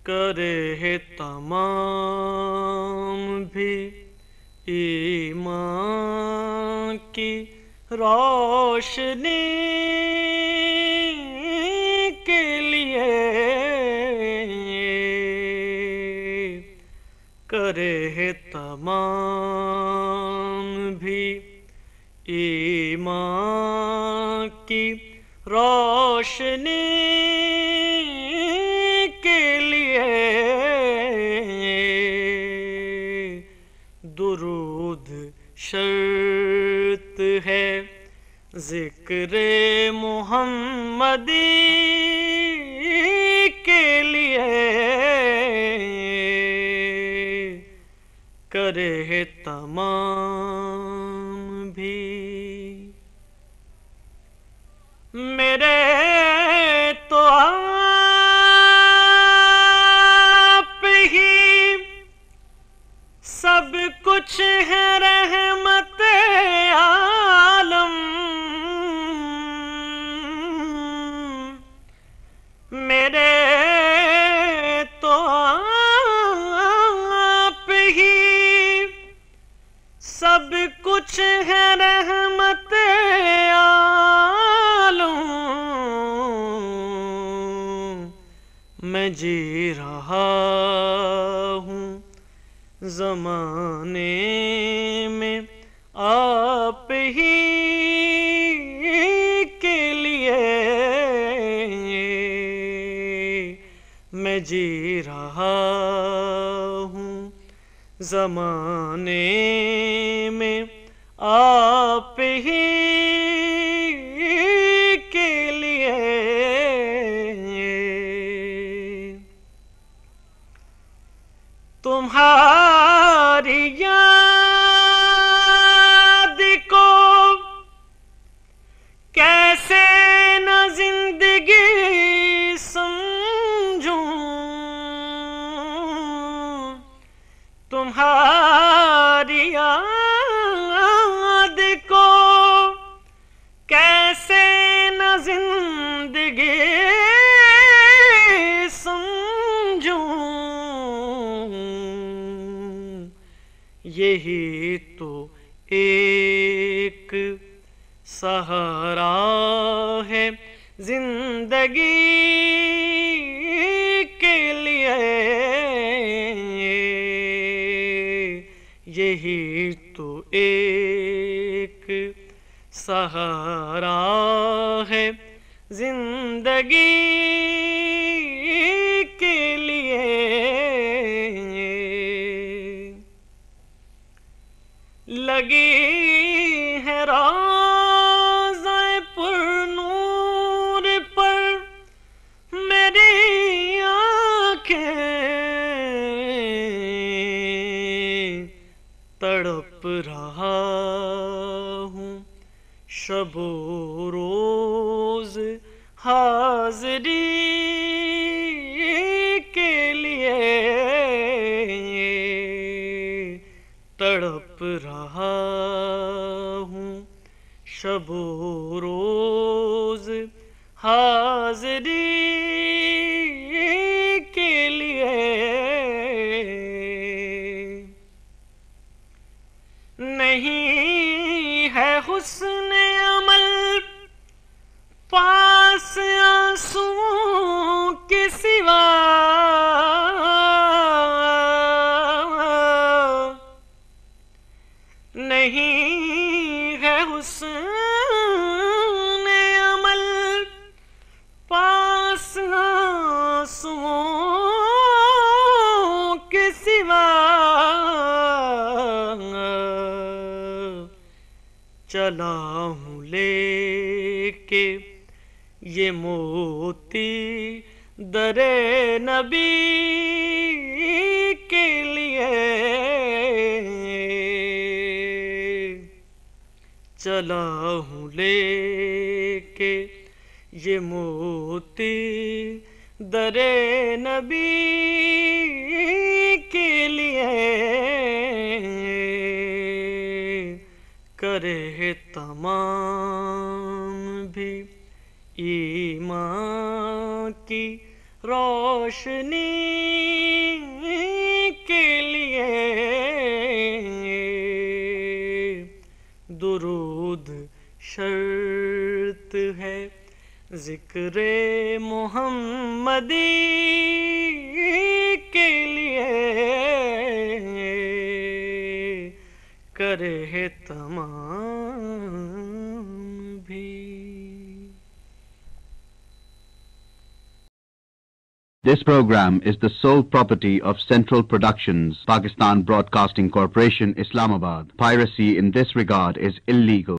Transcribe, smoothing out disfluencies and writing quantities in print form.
کرے ہے تمام بھی ایمان کی روشنی کے لیے، کرے ہے تمام بھی ایمان کی روشنی کے لیے، درود شرط ہے ذکر محمدی کے لیے، کرے ہے تمام بھی میرے تو آپ ہی سب کچھ ہے رحمت عالم، میرے تو آپ ہی سب کچھ ہے رحمت عالم، میں جی رہا ہوں زمانے میں آپ ہی کے لیے، میں جی رہا ہوں زمانے میں آپ ہی کے لیے، تمہاری یاد کو کیسے نہ زندگی سمجھوں، تمہاری یاد کو کیسے نہ زندگی سمجھوں، یہی تو ایک سہارا ہے زندگی کے لیے، یہی تو ایک سہارا ہے زندگی کے لیے، لگی ہے روضہ پر نور پر میری آنکھیں، تڑپ رہا ہوں شب و روز حاضری کے لیے، تڑپ رہا ہوں شب و روز حاضری کے لیے، نہیں ہے حسن عمل پاس آنسوؤں کے سوا، نہیں ہے حسن عمل پاس آنسوؤں کے سوا، چلا ہوں لے کے یہ موتی در نبی کے لیے، چلا ہوں لے کے یہ موتی در نبی کے لیے، کرے ہے تمام بھی ایمان کی روشنی کے لیے درود شرط ہے، ذکر محمدی کے لیے کرے تمام بھی۔ This program is the sole property of Central Productions, Pakistan Broadcasting Corporation, Islamabad. Piracy in this regard is illegal.